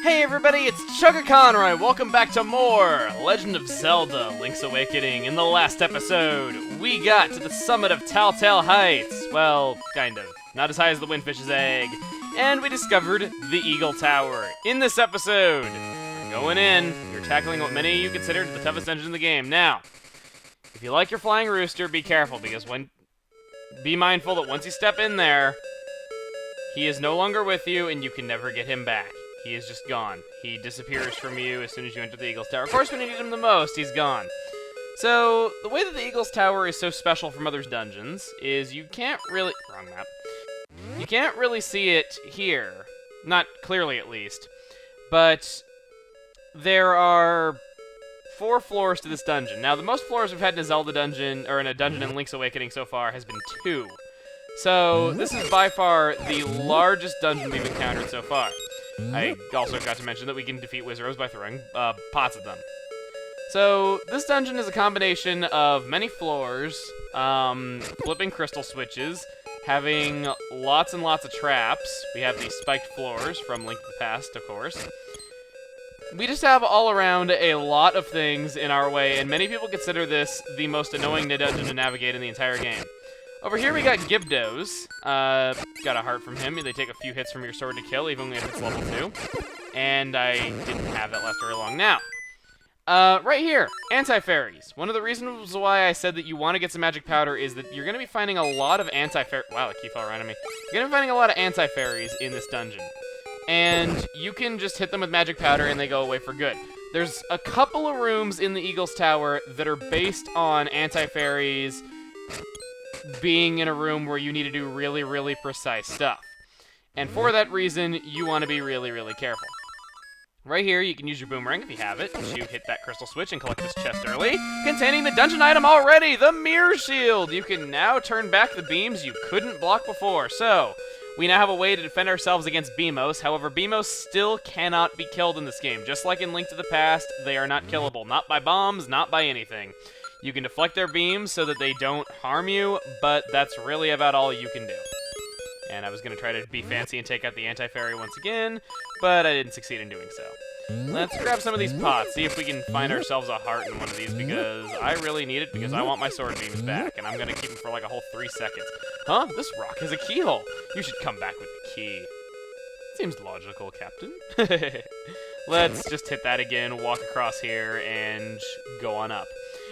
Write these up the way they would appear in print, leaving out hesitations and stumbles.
Hey everybody, it's Chugga Conroy. Welcome back to more Legend of Zelda: Link's Awakening. In the last episode, we got to the summit of Telltale Heights. Well, kind of. Not as high as the Windfish's egg. And we discovered the Eagle Tower. In this episode, you're going in, you're tackling what many of you considered the toughest dungeon in the game. Now, if you like your flying rooster, be careful, because be mindful that once you step in there, he is no longer with you, and you can never get him back. He is just gone. He disappears from you as soon as you enter the Eagle's Tower. Of course, when you need him the most, he's gone. So, the way that the Eagle's Tower is so special from other dungeons is you can't really... Wrong map. You can't really see it here. Not clearly, at least. But there are 4 floors to this dungeon. Now, the most floors we've had in a Zelda dungeon, or in a dungeon in Link's Awakening so far, has been 2. So, this is by far the largest dungeon we've encountered so far. I also got to mention that we can defeat Wizards by throwing pots at them. So, this dungeon is a combination of many floors, flipping crystal switches, having lots and lots of traps. We have these spiked floors from Link to the Past, of course. We just have all around a lot of things in our way, and many people consider this the most annoying dungeon to navigate in the entire game. Over here we got Gibdos. Got a heart from him. They take a few hits from your sword to kill, even if it's level 2. And I didn't have that last very long. Now, right here, anti-fairies. One of the reasons why I said that you want to get some magic powder is that you're going to be finding a lot of anti-fairies. Wow, the key fell around on me. You're going to be finding a lot of anti-fairies in this dungeon. And you can just hit them with magic powder and they go away for good. There's a couple of rooms in the Eagle's Tower that are based on anti-fairies being in a room where you need to do really, really precise stuff. And for that reason, you want to be really, really careful. Right here, you can use your boomerang if you have it to hit that crystal switch and collect this chest early, containing the dungeon item already, the Mirror Shield! You can now turn back the beams you couldn't block before. So, we now have a way to defend ourselves against Beamos. However, Beamos still cannot be killed in this game. Just like in Link to the Past, they are not killable. Not by bombs, not by anything. You can deflect their beams so that they don't harm you, but that's really about all you can do. And I was going to try to be fancy and take out the anti-fairy once again, but I didn't succeed in doing so. Let's grab some of these pots, see if we can find ourselves a heart in one of these, because I really need it, because I want my sword beams back, and I'm going to keep them for like a whole 3 seconds. Huh? This rock has a keyhole. You should come back with the key. Seems logical, Captain. Let's just hit that again, walk across here, and go on up.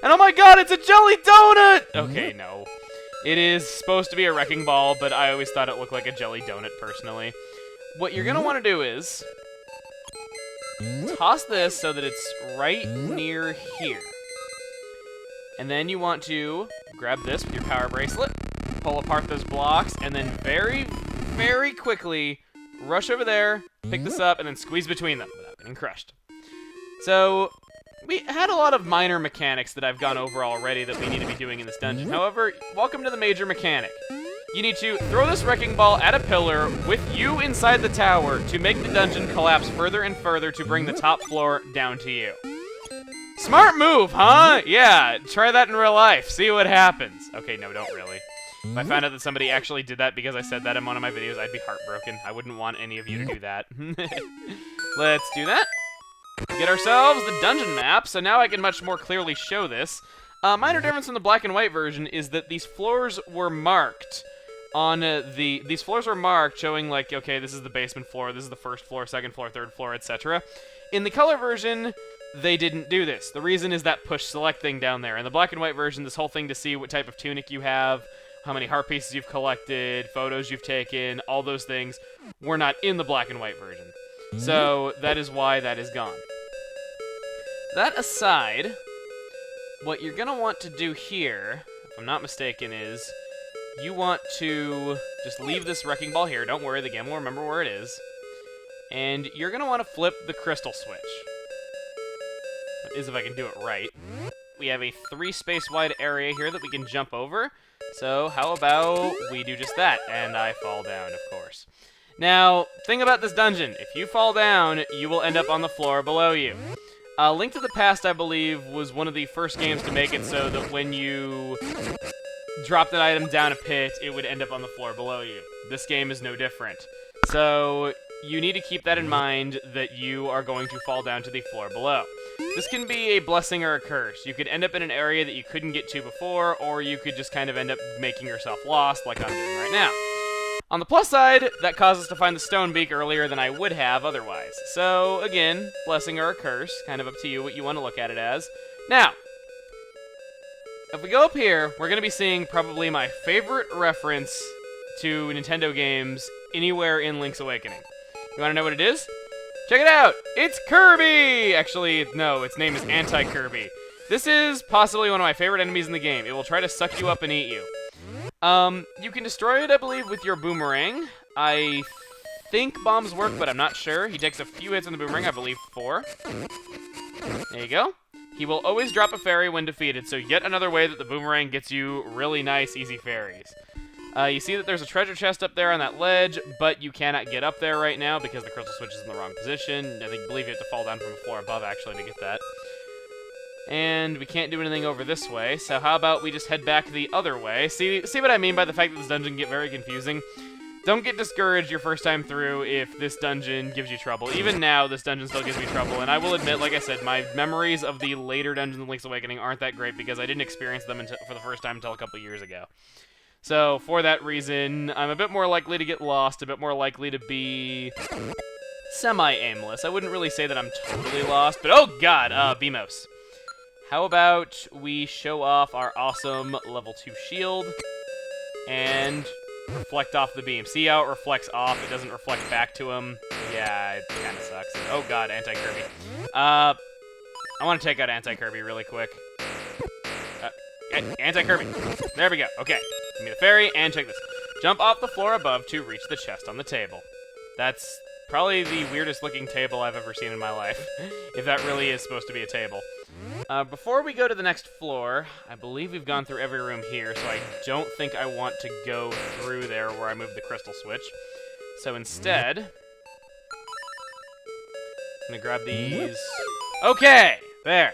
And oh my god, it's a jelly donut! Okay, no. It is supposed to be a wrecking ball, but I always thought it looked like a jelly donut, personally. What you're going to want to do is toss this so that it's right near here. And then you want to grab this with your power bracelet, pull apart those blocks, and then very, very quickly rush over there, pick this up, and then squeeze between them without getting crushed. So we had a lot of minor mechanics that I've gone over already that we need to be doing in this dungeon. However, welcome to the major mechanic. You need to throw this wrecking ball at a pillar with you inside the tower to make the dungeon collapse further and further to bring the top floor down to you. Smart move, huh? Yeah, try that in real life. See what happens. Okay, no, don't really. If I found out that somebody actually did that because I said that in one of my videos, I'd be heartbroken. I wouldn't want any of you to do that. Let's do that. Get ourselves the dungeon map, so now I can much more clearly show this. Minor difference from the black and white version is that these floors were marked on these floors were marked showing like, okay, this is the basement floor, this is the first floor, second floor, third floor, etc. In the color version, they didn't do this. The reason is that push select thing down there. In the black and white version, this whole thing to see what type of tunic you have, how many heart pieces you've collected, photos you've taken, all those things were not in the black and white version. So that is why that is gone. That aside, what you're going to want to do here, if I'm not mistaken, is you want to just leave this wrecking ball here. Don't worry, the game will remember where it is. And you're going to want to flip the crystal switch. That is if I can do it right. We have a 3-space wide area here that we can jump over. So how about we do just that? And I fall down, of course. Now, thing about this dungeon, if you fall down, you will end up on the floor below you. Link to the Past, I believe, was one of the first games to make it so that when you dropped an item down a pit, it would end up on the floor below you. This game is no different. So you need to keep that in mind that you are going to fall down to the floor below. This can be a blessing or a curse. You could end up in an area that you couldn't get to before, or you could just kind of end up making yourself lost like I'm doing right now. On the plus side, that caused us to find the stone beak earlier than I would have otherwise. So, again, blessing or a curse, kind of up to you what you want to look at it as. Now, if we go up here, we're going to be seeing probably my favorite reference to Nintendo games anywhere in Link's Awakening. You want to know what it is? Check it out! It's Kirby! Actually, no, its name is Anti-Kirby. This is possibly one of my favorite enemies in the game. It will try to suck you up and eat you. You can destroy it, I believe, with your boomerang. I think bombs work, but I'm not sure. He takes a few hits on the boomerang, I believe 4. There you go. He will always drop a fairy when defeated, so yet another way that the boomerang gets you really nice, easy fairies. You see that there's a treasure chest up there on that ledge, but you cannot get up there right now because the crystal switch is in the wrong position. I believe you have to fall down from the floor above, actually, to get that. And we can't do anything over this way, so how about we just head back the other way? See what I mean by the fact that this dungeon can get very confusing? Don't get discouraged your first time through if this dungeon gives you trouble. Even now, this dungeon still gives me trouble, and I will admit, like I said, my memories of the later dungeons in Link's Awakening aren't that great because I didn't experience them for the first time until a couple years ago. So, for that reason, I'm a bit more likely to get lost, a bit more likely to be semi-aimless. I wouldn't really say that I'm totally lost, but oh god, Beamos. How about we show off our awesome level 2 shield and reflect off the beam. See how it reflects off? It doesn't reflect back to him. Yeah, it kind of sucks. Oh god, Anti-Kirby. I want to take out Anti-Kirby really quick. Anti-Kirby. There we go. Okay. Give me the fairy, and check this. Jump off the floor above to reach the chest on the table. That's probably the weirdest looking table I've ever seen in my life, if that really is supposed to be a table. Before we go to the next floor, I believe we've gone through every room here, so I don't think I want to go through there where I moved the crystal switch. So instead, I'm gonna grab these. Okay, there.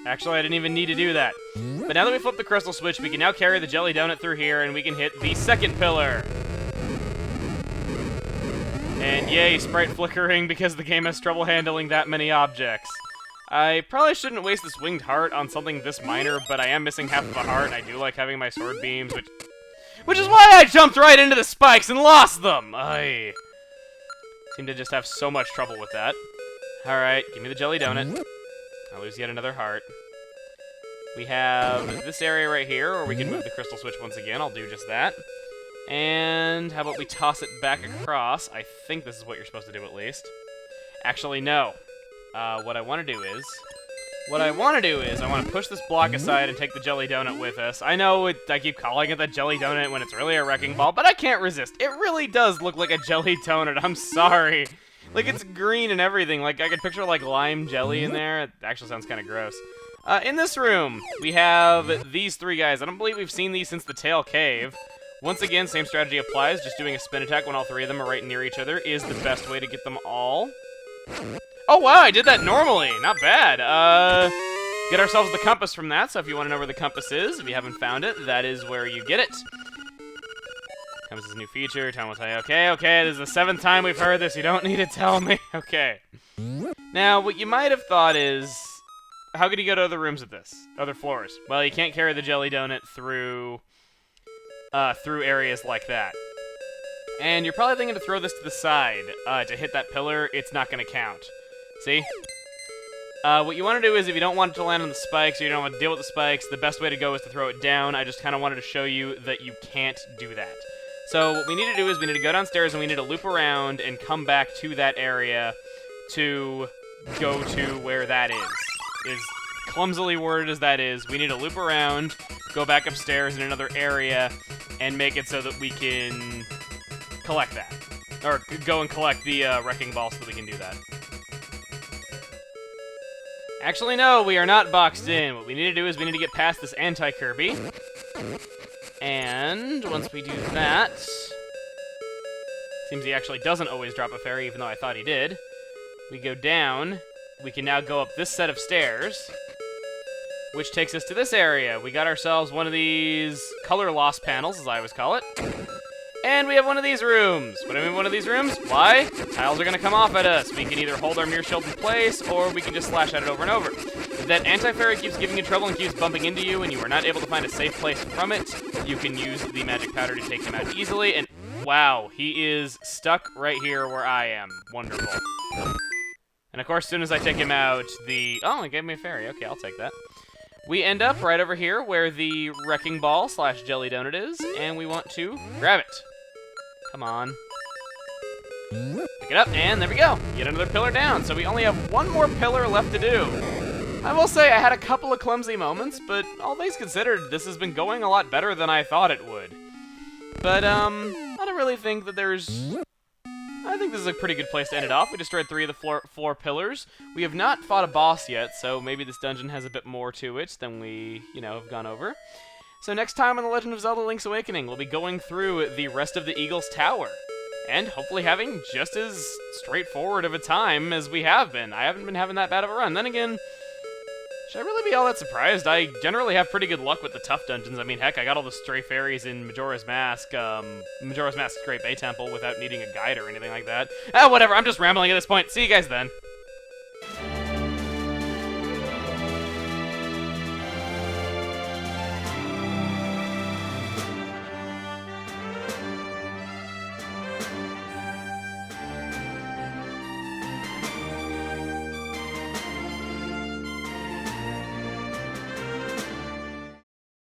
Actually, I didn't even need to do that. But now that we flipped the crystal switch, we can now carry the jelly donut through here, and we can hit the second pillar. And yay, sprite flickering because the game has trouble handling that many objects. I probably shouldn't waste this winged heart on something this minor, but I am missing half of a heart, and I do like having my sword beams, which is why I jumped right into the spikes and lost them! I seem to just have so much trouble with that. Alright, give me the jelly donut. I'll lose yet another heart. We have this area right here, where we can move the crystal switch once again. I'll do just that. And how about we toss it back across? I think this is what you're supposed to do at least. Actually, no. What I want to do is I want to push this block aside and take the jelly donut with us. I know I keep calling it the jelly donut when it's really a wrecking ball, but I can't resist. It really does look like a jelly donut. I'm sorry. Like, it's green and everything. Like, I could picture, like, lime jelly in there. It actually sounds kind of gross. In this room, we have these 3 guys. I don't believe we've seen these since the Tail Cave. Once again, same strategy applies. Just doing a spin attack when all 3 of them are right near each other is the best way to get them all. Oh, wow, I did that normally. Not bad. Get ourselves the compass from that, so if you want to know where the compass is, if you haven't found it, that is where you get it. Compass is a new feature. Tom will tell you, okay, this is the 7th time we've heard this. You don't need to tell me. Okay. Now, what you might have thought is, how could you go to other rooms with this? Other floors? Well, you can't carry the jelly donut through areas like that. And you're probably thinking to throw this to the side. To hit that pillar, it's not going to count. See? What you want to do is, if you don't want it to land on the spikes, or you don't want to deal with the spikes, the best way to go is to throw it down. I just kind of wanted to show you that you can't do that. So what we need to do is we need to go downstairs and we need to loop around and come back to that area to go to where that is. As clumsily worded as that is, we need to loop around, go back upstairs in another area, and make it so that we can collect that. Or go and collect the wrecking ball so that we can do that. Actually, no, we are not boxed in. What we need to do is we need to get past this Anti-Kirby. And once we do that, seems he actually doesn't always drop a fairy, even though I thought he did. We go down. We can now go up this set of stairs, which takes us to this area. We got ourselves one of these color loss panels, as I always call it. And we have one of these rooms. What do we mean one of these rooms? Why? The tiles are going to come off at us. We can either hold our mirror shield in place, or we can just slash at it over and over. If that anti-fairy keeps giving you trouble and keeps bumping into you, and you are not able to find a safe place from it, you can use the magic powder to take him out easily. And wow, he is stuck right here where I am. Wonderful. And of course, as soon as I take him out, oh, he gave me a fairy. Okay, I'll take that. We end up right over here where the wrecking ball / jelly donut is, and we want to grab it. Come on. Pick it up, and there we go. Get another pillar down. So we only have one more pillar left to do. I will say I had a couple of clumsy moments, but all things considered, this has been going a lot better than I thought it would. But, I don't really think that I think this is a pretty good place to end it off. We destroyed 3 of the four pillars. We have not fought a boss yet, so maybe this dungeon has a bit more to it than we, have gone over. So next time on The Legend of Zelda Link's Awakening, we'll be going through the rest of the Eagle's Tower. And hopefully having just as straightforward of a time as we have been. I haven't been having that bad of a run. Then again, should I really be all that surprised? I generally have pretty good luck with the tough dungeons. I mean, heck, I got all the stray fairies in Majora's Mask, Majora's Mask Great Bay Temple without needing a guide or anything like that. Whatever, I'm just rambling at this point. See you guys then.